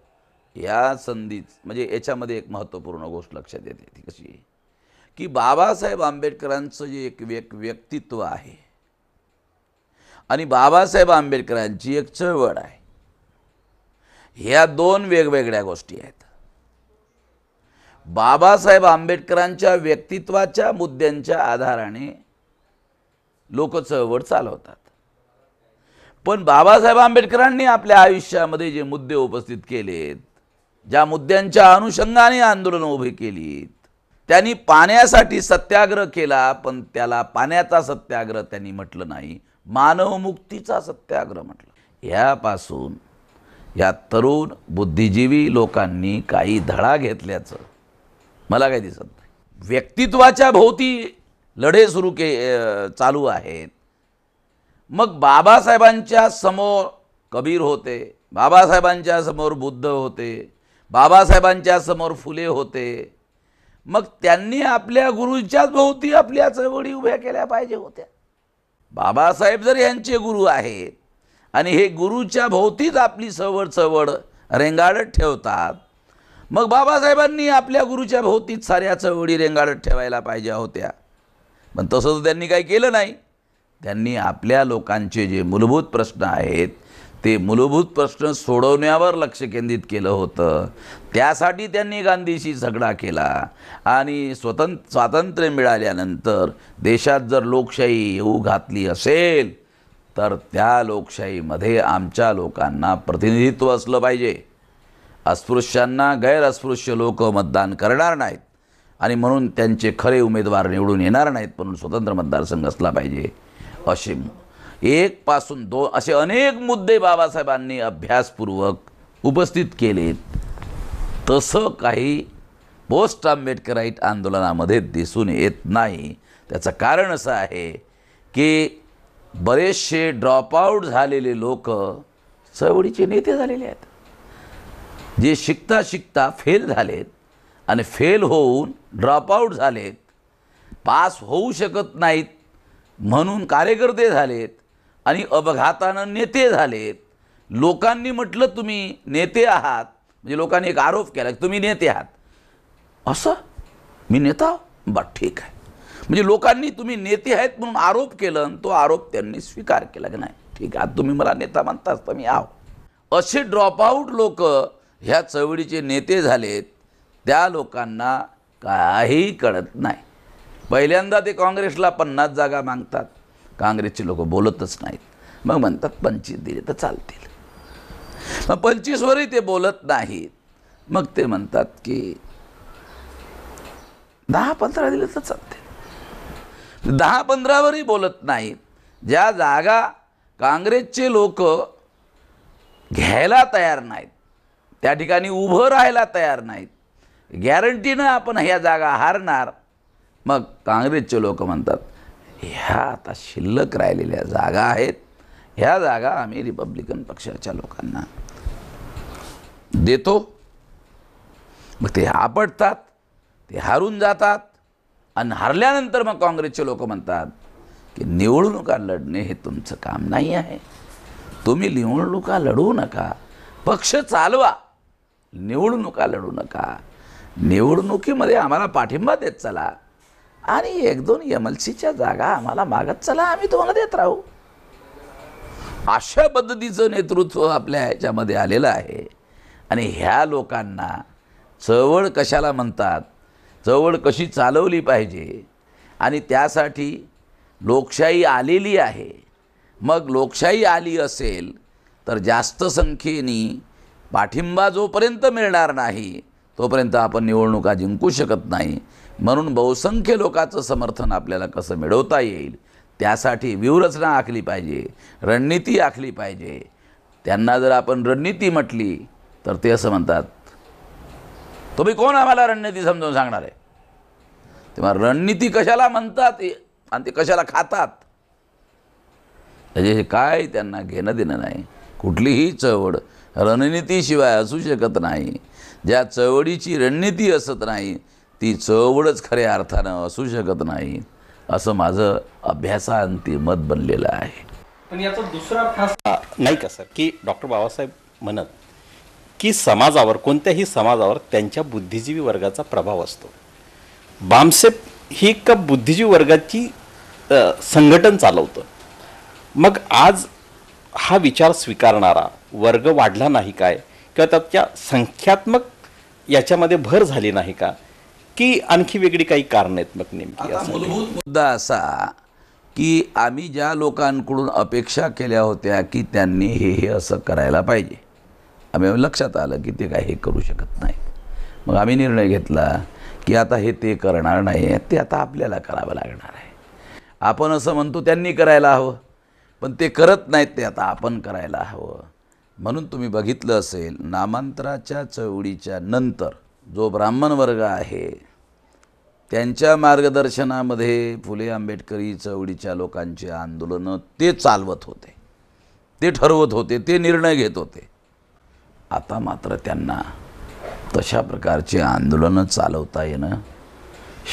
या संधीच म्हणजे याच्यामध्ये एक महत्त्वपूर्ण गोष्ट लक्षात येते. ती कशी आहे की बाबासाहेब आंबेडकरांचं जे एक व्यक्तित्व आहे आणि बाबासाहेब आंबेडकरांची एक चळवळ आहे, ह्या दोन वेगवेगळ्या गोष्टी आहेत. बाबासाहेब आंबेडकरांच्या व्यक्तित्वाच्या मुद्द्यांच्या आधाराने लोक चळवळ चालवतात, पण बाबासाहेब आंबेडकरांनी आपल्या आयुष्यामध्ये जे मुद्दे उपस्थित केलेत, ज्या मुद्द्यांच्या अनुषंगाने आंदोलन उभी केलीत, त्यांनी पाण्यासाठी सत्याग्रह केला, पण त्याला पाण्याचा सत्याग्रह त्यांनी म्हटलं नाही, मानवमुक्तीचा सत्याग्रह म्हटलं. यापासून या तरुण बुद्धिजीवी लोकांनी काही धडा घेतल्याचं मला काही दिसत नाही. व्यक्तित्वाच्या भोवती लढे चालू आहेत. मग बाबासाहेबांच्या समोर कबीर होते, बाबासाहेबांच्या समोर बुद्ध होते, बाबासाहेबांच्या समोर फुले होते. मग त्यांनी आपल्या गुरूच्याच भोवती आपल्या चळवळी उभ्या केल्या पाहिजे होत्या. बाबासाहेब जर यांचे गुरु आहेत आणि हे गुरूच्या भोवतीच आपली चळवळ रेंगाळत ठेवतात, मग बाबासाहेबांनी आपल्या गुरूच्या भोवतीच साऱ्या चळवळी रेंगाळत ठेवायला पाहिजे होत्या. पण तसं त्यांनी काही केलं नाही. त्यांनी आपल्या लोकांचे जे मूलभूत प्रश्न आहेत ते मूलभूत प्रश्न सोडवण्यावर लक्ष केंद्रित केलं होतं. त्यासाठी त्यांनी गांधीशी झगडा केला आणि स्वातंत्र्य मिळाल्यानंतर देशात जर लोकशाही येऊ घातली असेल तर त्या लोकशाहीमध्ये आमच्या लोकांना प्रतिनिधित्व असलं पाहिजे. अस्पृश्यांना गैर अस्पृश्य लोक मतदान करणार नाहीत आणि म्हणून त्यांचे खरे उमेदवार निवडून येणार नाहीत, म्हणून स्वतंत्र मतदारसंघ असला पाहिजे. असे 1 पासून 2 असे अनेक मुद्दे बाबासाहेबांनी अभ्यासपूर्वक उपस्थित केलेत. तसं काही पोस्ट आंबेडकराईट आंदोलनामध्ये दिसून येत नाही. त्याचं कारण असं आहे की बरेचसे ड्रॉपआउट झालेले लोक चळवळीचे नेते झालेले आहेत, जे शिकता शिकता फेल झालेत आणि फेल होऊन ड्रॉपआउट झालेत, पास होऊ शकत नाहीत म्हणून कार्यकर्ते झालेत आणि अपघातानं नेते झालेत. लोकांनी म्हटलं तुम्ही नेते आहात, म्हणजे लोकांनी एक आरोप केला की तुम्ही नेते आहात. असं मी नेता? बरं ठीक आहे. म्हणजे लोकांनी तुम्ही नेते आहेत म्हणून आरोप केला आणि तो आरोप त्यांनी स्वीकार केला की नाही ठीक आहे, आता तुम्ही मला नेता म्हणताच तर मी आहो. असे ड्रॉपआउट लोक ह्या चळवळीचे नेते झालेत. त्या लोकांना काही कळत नाही. पहिल्यांदा ते काँग्रेसला 50 जागा मागतात, काँग्रेसचे लोक बोलतच नाहीत. मग म्हणतात 25 दिले तर चालतील. मग 25वरही ते बोलत नाहीत. मग ते म्हणतात की 10-15 दिले तर चालतील. 10-15वरही बोलत नाहीत. ज्या जागा काँग्रेसचे लोक घ्यायला तयार नाहीत, त्या ठिकाणी उभं राहायला तयार नाहीत, गॅरंटीनं आपण ह्या जागा हारणार, मग काँग्रेसचे लोक म्हणतात ह्या आता शिल्लक राहिलेल्या जागा आहेत, ह्या जागा आम्ही रिपब्लिकन पक्षाच्या लोकांना देतो. मग ते आपटतात, ते हारून जातात आणि हारल्यानंतर मग काँग्रेसचे लोक म्हणतात की निवडणुका लढणे हे तुमचं काम नाही आहे, तुम्ही निवडणुका लढू नका, पक्ष चालवा, निवडणुका लढू नका, निवडणुकीमध्ये आम्हाला पाठिंबा देत चला आणि 1-2 MLCच्या जागा आम्हाला मागत चला, आम्ही तुम्हाला देत राहू. अशा पद्धतीचं नेतृत्व आपल्या ह्याच्यामध्ये आलेलं आहे. आणि ह्या लोकांना चळवळ कशाला म्हणतात, चळवळ कशी चालवली पाहिजे आणि त्यासाठी लोकशाही आलेली आहे. मग लोकशाही आली असेल तर जास्त संख्येने पाठिंबा जोपर्यंत मिळणार नाही तोपर्यंत आपण निवडणुका जिंकू शकत नाही. म्हणून बहुसंख्य लोकांचं समर्थन आपल्याला कसं मिळवता येईल त्यासाठी व्यूहरचना आखली पाहिजे, रणनीती आखली पाहिजे. त्यांना जर आपण रणनीती म्हटली तर ते असं म्हणतात तुम्ही कोण आम्हाला रणनीती समजावून सांगणार आहे. तेव्हा रणनीती कशाला म्हणतात आणि ते कशाला खातात, म्हणजे हे काय त्यांना घेणं देणं नाही. कुठलीही चळवळ रणनीतीशिवाय असू शकत नाही. ज्या चळवळीची रणनीती असत नाही ती चळवळच खऱ्या अर्थानं असू शकत नाही, असं माझं अभ्यासाअंती मत बनलेलं आहे.
पण याचा दुसरा भाग नाही का सर, की डॉक्टर बाबासाहेब म्हणत की समाजावर, कोणत्याही समाजावर त्यांच्या बुद्धिजीवी वर्गाचा प्रभाव असतो. बामसेफ ही एका बुद्धिजीवी वर्गाची संघटन चालवतं. मग आज हा विचार स्वीकारणारा वर्ग वाढला नाही काय, किंवा त्याच्या संख्यात्मक याच्यामध्ये भर झाली नाही का, की आणखी वेगळी काही कारण आहेत? मग नेमकी
मूलभूत मुद्दा असा की आम्ही ज्या लोकांकडून अपेक्षा केल्या होत्या की त्यांनी हे असं करायला पाहिजे, आम्ही लक्षात आलं की ते काय हे करू शकत नाही. मग आम्ही निर्णय घेतला की आता हे ते करणार नाही, ते आता आपल्याला करावं लागणार आहे. आपण असं म्हणतो त्यांनी करायला हवं, पण ते करत नाहीत, ते आता आपण करायला हवं. म्हणून तुम्ही बघितलं असेल, नामांतराच्या चळवळीच्या नंतर जो ब्राह्मण वर्ग आहे त्यांच्या मार्गदर्शनामध्ये फुले आंबेडकरी चळवळीच्या लोकांचे आंदोलनं ते चालवत होते, ते ठरवत होते, ते निर्णय घेत होते. आता मात्र त्यांना तशा प्रकारचे आंदोलनं चालवता येणं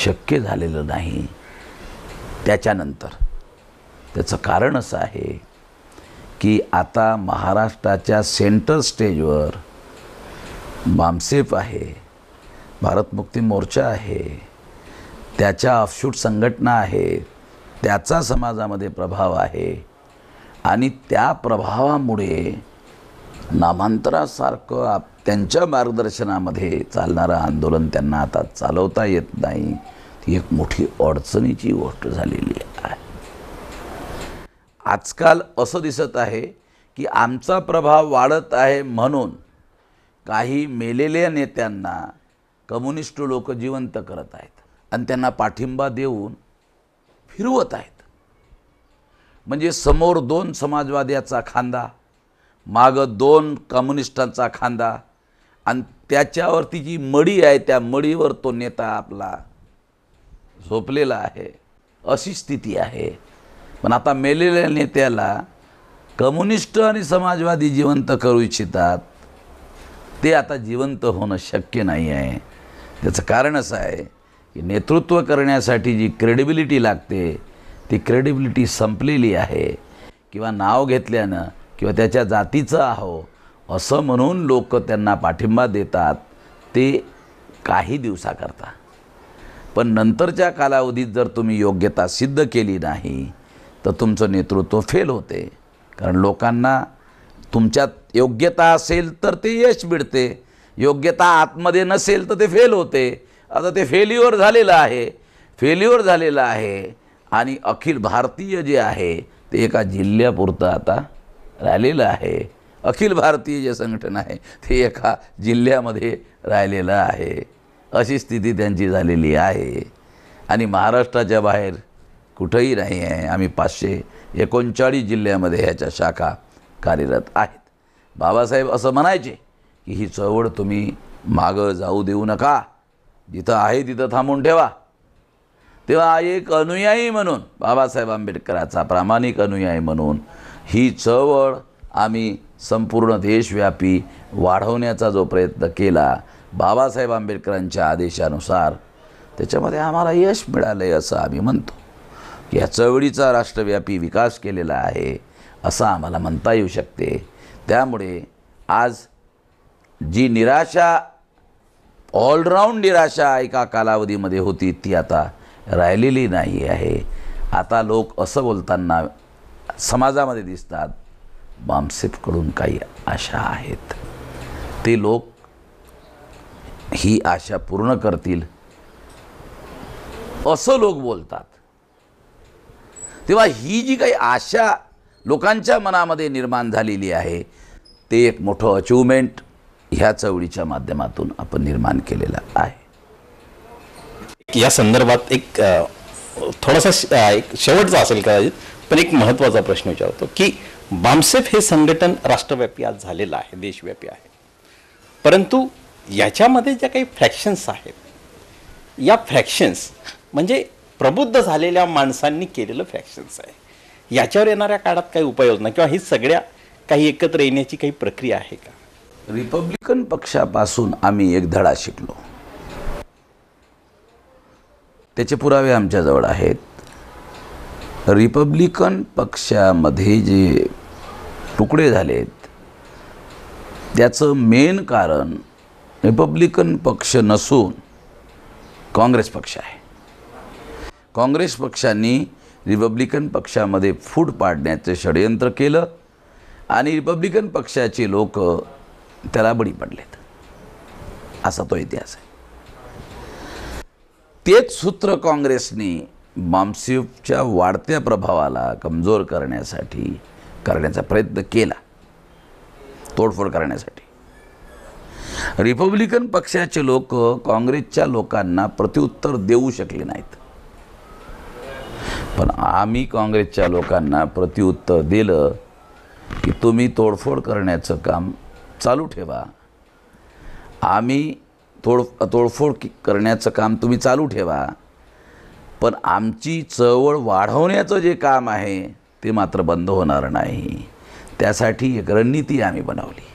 शक्य झालेलं नाही. त्याच्यानंतर त्याचं कारण असं आहे की आता महाराष्ट्राच्या सेंटर स्टेजवर बामसेफ आहे, भारत मुक्ती मोर्चा आहे, त्याच्या ऑफशूट संघटना आहे, त्याचा समाजामध्ये प्रभाव आहे. आणि त्या प्रभावामुळे नामांतरासारखं त्यांच्या मार्गदर्शनामध्ये चालणारं आंदोलन त्यांना आता चालवता येत नाही. ती एक मोठी अडचणीची गोष्ट झालेली आहे. आजकाल असं दिसत आहे की आमचा प्रभाव वाढत आहे म्हणून काही मेलेल्या नेत्यांना कम्युनिस्ट लोक जिवंत करत आहेत आणि त्यांना पाठिंबा देऊन फिरवत आहेत. म्हणजे समोर 2 समाजवाद्याचा खांदा, मागं 2 कम्युनिस्टांचा खांदा, आणि त्याच्यावरती जी मडी आहे त्या मडीवर तो नेता आपला झोपलेला आहे, अशी स्थिती आहे. पण आता मेलेल्या नेत्याला कम्युनिस्ट आणि समाजवादी जिवंत करू इच्छितात, ते आता जिवंत होणं शक्य नाही आहे. त्याचं कारण असं आहे की नेतृत्व करण्यासाठी जी क्रेडिबिलिटी लागते ती क्रेडिबिलिटी संपलेली आहे. किंवा नाव घेतल्यानं किंवा त्याच्या जातीचं आहो असं म्हणून लोक त्यांना पाठिंबा देतात, ते काही दिवसाकरता. पण नंतरच्या कालावधीत जर तुम्ही योग्यता सिद्ध केली नाही तर तुमचं नेतृत्व फेल होते. कारण लोकांना तुमच्यात योग्यता असेल तर ते यश मिळते, योग्यता आतमध्ये नसेल तर ते फेल होते. आता ते फेल्युअर झालेलं आहे. आणि अखिल भारतीय जे आहे ते एका जिल्ह्यापुरतं आता राहिलेलं आहे. अखिल भारतीय जे संघटन आहे ते एका जिल्ह्यामध्ये राहिलेलं आहे, अशी स्थिती त्यांची झालेली आहे. आणि महाराष्ट्राच्या बाहेर कुठंही नाही आहे. आम्ही 539 जिल्ह्यामध्ये ह्याच्या शाखा कार्यरत आहेत. बाबासाहेब असं म्हणायचे की ही चळवळ तुम्ही मागं जाऊ देऊ नका, जिथं आहे तिथं थांबून ठेवा. तेव्हा एक अनुयायी म्हणून, बाबासाहेब आंबेडकराचा प्रामाणिक अनुयायी म्हणून ही चळवळ आम्ही संपूर्ण देशव्यापी वाढवण्याचा जो प्रयत्न केला बाबासाहेब आंबेडकरांच्या आदेशानुसार, त्याच्यामध्ये आम्हाला यश मिळालं आहे असं आम्ही म्हणतो. की ह्या चळवळीचा राष्ट्रव्यापी विकास केलेला आहे असं आम्हाला म्हणता येऊ शकते. त्यामुळे आज जी निराशा, ऑलराऊंड निराशा एका कालावधीमध्ये होती ती आता राहिलेली नाही आहे. आता लोक असं बोलताना समाजामध्ये दिसतात, बामसेफकडून काही आशा आहेत, ते लोक ही आशा पूर्ण करतील असं लोक बोलतात. तेव्हा ही जी काही आशा लोकांच्या मनामध्ये निर्माण झालेली आहे ते एक मोठं अचिव्हमेंट ह्या चळवळीच्या माध्यमातून आपण निर्माण केलेलं आहे.
या संदर्भात एक थोडासा एक शेवटचा असेल कदाचित, पण एक महत्त्वाचा प्रश्न विचारतो की बामसेफ हे संघटन राष्ट्रव्यापी आज झालेलं आहे, देशव्यापी आहे, परंतु याच्यामध्ये ज्या काही फ्रॅक्शन्स आहेत, या फ्रॅक्शन्स म्हणजे प्रबुद्ध झालेल्या माणसांनी केलेलं फ्रॅक्शन्स आहे. याच्यावर येणाऱ्या काळात काही उपाययोजना किंवा ही सगळ्या काही एकत्र येण्याची काही प्रक्रिया आहे का?
रिपब्लिकन पक्षापासून आम्ही एक धडा शिकलो, त्याचे पुरावे आमच्याजवळ आहेत. रिपब्लिकन पक्षामध्ये जे तुकडे झालेत त्याचं मेन कारण रिपब्लिकन पक्ष नसून काँग्रेस पक्ष आहे. काँग्रेस पक्षांनी रिपब्लिकन पक्षामध्ये फूट पाडण्याचं षडयंत्र केलं आणि रिपब्लिकन पक्षाचे लोक त्याला बळी पडलेत, असा तो इतिहास आहे. तेच सूत्र काँग्रेसने मॉम्सेफच्या वाढत्या प्रभावाला कमजोर करण्याचा प्रयत्न केला, तोडफोड करण्यासाठी. रिपब्लिकन पक्षाचे लोक काँग्रेसच्या लोकांना प्रत्युत्तर देऊ शकले नाहीत, पण आम्ही काँग्रेसच्या लोकांना प्रत्युत्तर दिलं की तुम्ही तोडफोड करण्याचं काम चालू ठेवा. आम्ही तोडफोड करण्याचं काम तुम्ही चालू ठेवा, पण आमची चळवळ वाढवण्याचं जे काम आहे ते मात्र बंद होणार नाही. त्यासाठी एक रणनीती आम्ही बनवली.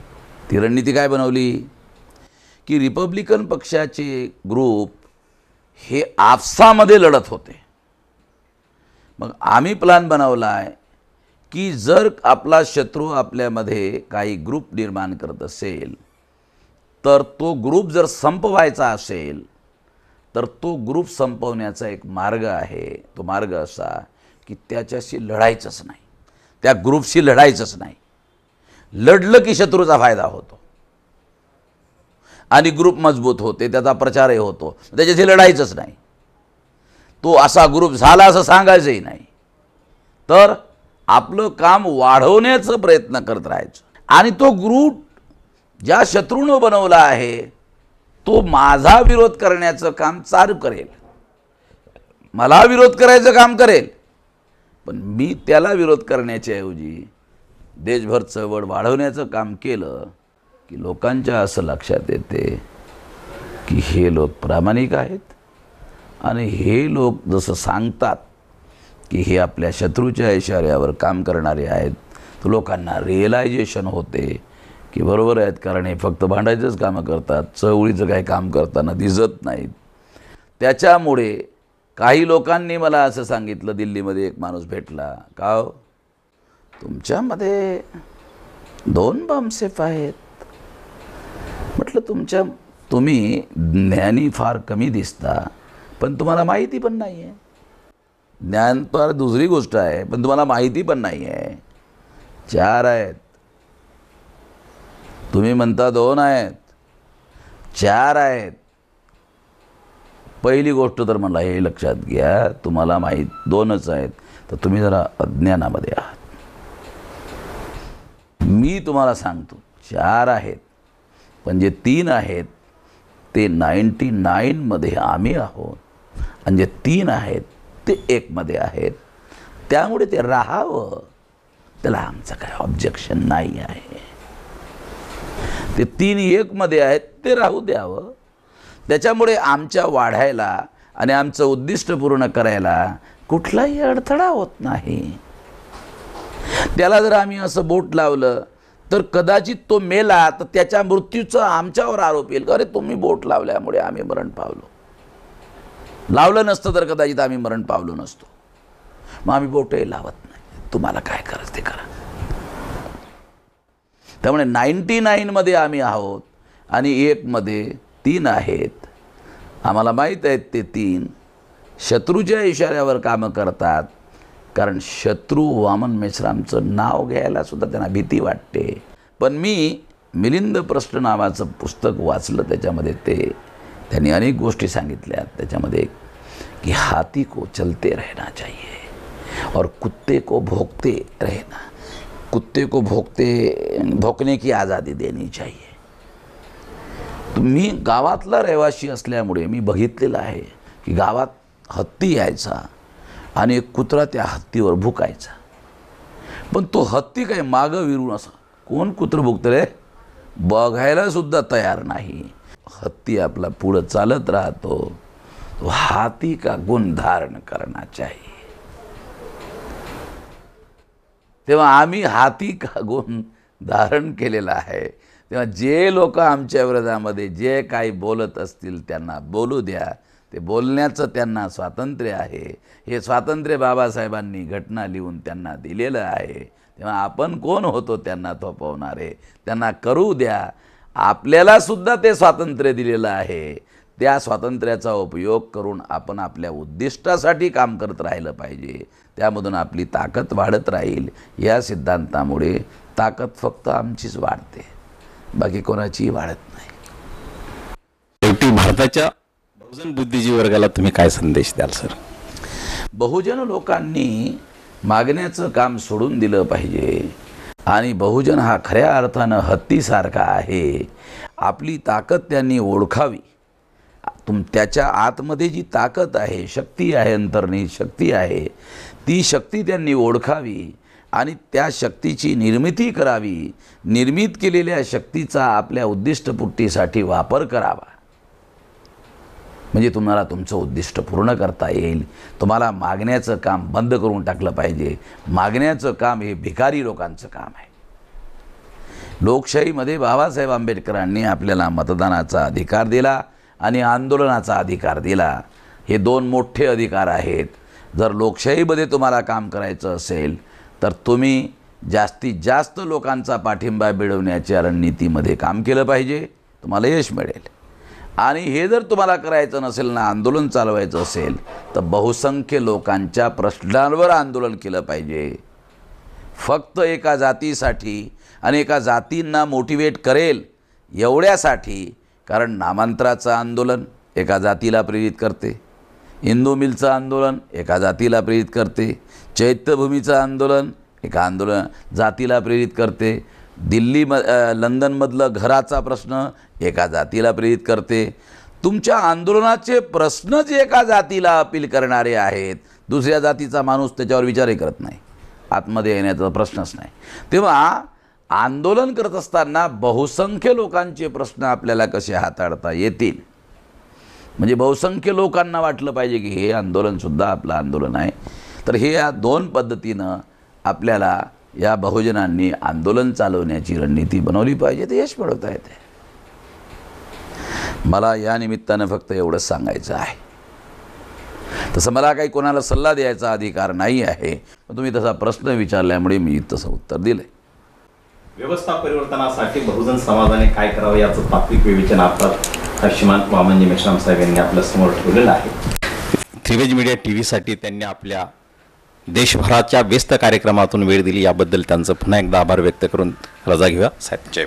ती रणनीती काय बनवली की रिपब्लिकन पक्षाचे ग्रुप हे आपसामध्ये लढत होते. मग आम्ही प्लॅन बनवला आहे की जर आपला शत्रू आपल्यामध्ये काही ग्रुप निर्माण करत असेल तर तो ग्रुप जर संपवायचा असेल तर तो ग्रुप संपवण्याचा एक मार्ग आहे. तो मार्ग असा की त्याच्याशी लढायचंच नाही, त्या ग्रुपशी लढायचंच नाही. लढलं की शत्रूचा फायदा होतो आणि ग्रुप मजबूत होते, त्याचा प्रचारही होतो. त्याच्याशी लढायचंच नाही. तो असा ग्रुप झाला असं सांगायचंही नाही, तर आपलं काम वाढवण्याचा प्रयत्न करत राहायचं. आणि तो ग्रुप ज्या शत्रूनं बनवला आहे तो माझा विरोध करण्याचं काम चालू करेल, मला विरोध करायचं काम करेल, पण मी त्याला विरोध करण्याच्या ऐवजी देशभर चळवळ वाढवण्याचं काम केलं की लोकांच्या असं लक्षात येते की हे लोक प्रामाणिक आहेत आणि हे लोक जसं सांगतात की हे आपल्या शत्रूच्या इशाऱ्यावर काम करणारे आहेत, तर लोकांना रिअलायझेशन होते की बरोबर आहेत, कारण हे फक्त भांडायचंच कामं करतात, चळवळीचं काही काम करताना दिसत नाहीत. त्याच्यामुळे काही लोकांनी मला असं सांगितलं, दिल्लीमध्ये एक माणूस भेटला, का हो तुमच्यामध्ये 2 बॉम्बसेफ आहेत. म्हटलं तुम्ही ज्ञानी फार कमी दिसता, पण तुम्हाला माहिती पण नाही आहे. ज्ञान तर दुसरी गोष्ट आहे, पण तुम्हाला माहिती पण नाही आहे. 4 आहेत, तुम्ही म्हणता 2 आहेत, 4 आहेत. पहिली गोष्ट तर मला हे लक्षात घ्या, तुम्हाला माहीत 2च आहेत, तर तुम्ही जरा अज्ञानामध्ये आहात. मी तुम्हाला सांगतो 4 आहेत, पण जे 3 आहेत ते 99 मध्ये आम्ही आहोत, आणि जे 3 आहेत ते 1 मध्ये आहेत. त्यामुळे ते राहावं, त्याला आमचं काय ऑब्जेक्शन नाही आहे. ते 3 1 मध्ये आहेत, ते राहू द्यावं. त्याच्यामुळे आमच्या वाढायला आणि आमचं उद्दिष्ट पूर्ण करायला कुठलाही अडथळा होत नाही. त्याला जर आम्ही असं बोट लावलं तर कदाचित तो मेला तर त्याच्या मृत्यूचा आमच्यावर आरोप येईल, अरे तुम्ही बोट लावल्यामुळे आम्ही मरण पावलो. लावलं नसतं तर कदाचित आम्ही मरण पावलो नसतो. मग आम्ही बोटही लावत नाही. तुम्हाला काय करायचं ते करा. त्यामुळे 99 मध्ये आम्ही आहोत आणि 1 मध्ये 3 आहेत. आम्हाला माहीत आहेत ते 3 शत्रूच्या इशाऱ्यावर कामं करतात, कारण शत्रू वामन मेश्रामचं नाव घ्यायला सुद्धा त्यांना भीती वाटते. पण मी मिलिंद प्रश्न नावाचं पुस्तक वाचलं, त्याच्यामध्ये त्यांनी अनेक गोष्टी सांगितल्या. त्याच्यामध्ये की हाथी को चलते रहना चाहिए और कुत्ते को भोंकते रहना, कुत्ते को भोंकने की आज़ादी देनी चाहिए. मी गावातला रहिवासी असल्यामुळे मी बघितलेलं आहे की गावात हत्ती यायचा आणि एक कुत्रा त्या हत्तीवर भुकायचा, पण तो हत्ती काही मागं विरून असं कोण कुत्रं भुकतं रे बघायला सुद्धा तयार नाही. हत्ती आपला पुढं चालत राहतो, तो हाथी का गुण धारण करना चाहिए. तेव्हा आम्ही हाती का गुण धारण केलेला आहे. तेव्हा जे लोक आमच्या विरोधामध्ये जे काही बोलत असतील त्यांना बोलू द्या. ते बोलण्याचं त्यांना स्वातंत्र्य आहे. हे स्वातंत्र्य बाबासाहेबांनी घटना लिहून त्यांना दिलेलं आहे. तेव्हा आपण कोण होतो त्यांना थोपवणारे? त्यांना करू द्या. आपल्याला सुद्धा ते स्वातंत्र्य दिलेलं आहे. त्या स्वातंत्र्याचा उपयोग करून आपण आपल्या उद्दिष्टासाठी काम करत राहिलं पाहिजे. त्यामधून आपली ताकद वाढत राहील. या सिद्धांतामुळे ताकद फक्त आमचीच वाढते, बाकी कोणाचीही वाढत नाही.
शेवटी भारताच्या बहुजन बुद्धिजीवी वर्गाला तुम्ही काय संदेश द्याल सर?
बहुजन लोकांनी मागण्याचं काम सोडून दिलं पाहिजे. आणि बहुजन हा खऱ्या अर्थानं हत्तीसारखा आहे. आपली ताकद त्यांनी ओळखावी. त्याच्या आतमध्ये जी ताकद आहे, शक्ती आहे, अंतर्निहित शक्ती आहे, ती शक्ती त्यांनी ओळखावी आणि त्या शक्तीची निर्मिती करावी. निर्मित केलेल्या शक्तीचा आपल्या उद्दिष्टपूर्तीसाठी वापर करावा. म्हणजे तुम्हाला तुमचं उद्दिष्ट पूर्ण करता येईल. तुम्हाला मागण्याचं काम बंद करून टाकलं पाहिजे. मागण्याचं काम हे भिकारी लोकांचं काम आहे. लोकशाहीमध्ये बाबासाहेब आंबेडकरांनी आपल्याला मतदानाचा अधिकार दिला आणि आंदोलनाचा अधिकार दिला. हे दोन मोठे अधिकार आहेत. जर लोकशाहीमध्ये तुम्हाला काम करायचं असेल तर तुम्ही जास्तीत जास्त लोकांचा पाठिंबा मिळवण्याच्या रणनीतीमध्ये काम केलं पाहिजे. तुम्हाला यश मिळेल. आणि हे जर तुम्हाला करायचं नसेल ना, आंदोलन चालवायचं असेल तर बहुसंख्य लोकांच्या प्रश्नांवर आंदोलन केलं पाहिजे. फक्त एका जातीसाठी आणि एका जातींना मोटिवेट करेल एवढ्यासाठी. कारण नामांतराचं आंदोलन एका जातीला प्रेरित करते, हिंदू मिलचं आंदोलन एका जातीला प्रेरित करते, चैत्यभूमीचं आंदोलन एका जातीला प्रेरित करते, लंडनमधलं घराचा प्रश्न एका जातीला प्रेरित करते. तुमच्या आंदोलनाचे प्रश्नच एका जातीला अपील करणारे आहेत. दुसऱ्या जातीचा माणूस त्याच्यावर विचारही करत नाही. आतमध्ये येण्याचा प्रश्नच नाही. तेव्हा आंदोलन करत असताना बहुसंख्य लोकांचे प्रश्न आपल्याला कसे हाताळता येतील, म्हणजे बहुसंख्य लोकांना वाटलं पाहिजे की हे आंदोलनसुद्धा आपलं आंदोलन आहे. तर हे या दोन पद्धतीनं आपल्याला या बहुजनांनी आंदोलन चालवण्याची रणनीती बनवली पाहिजे. ते यश मिळवता येते. मला या निमित्तानं फक्त एवढंच सांगायचं आहे. तसं मला काही कोणाला सल्ला द्यायचा अधिकार नाही आहे. तुम्ही तसा प्रश्न विचारल्यामुळे मी तसं उत्तर दिलं.
व्यवस्था परिवर्तनासाठी बहुजन समाजाने काय करावं याचं तात्विक विवेचन अर्थात श्रीमान वामनजी मेश्राम साहेब यांनी आपल्या समोर ठेवलेलं आहे. त्रिवेज मीडिया TV साठी त्यांनी आपल्या देशभराच्या व्यस्त कार्यक्रमातून वेळ दिली याबद्दल त्यांचं पुन्हा एकदा आभार व्यक्त करून रजा घेऊया. साहेब जय.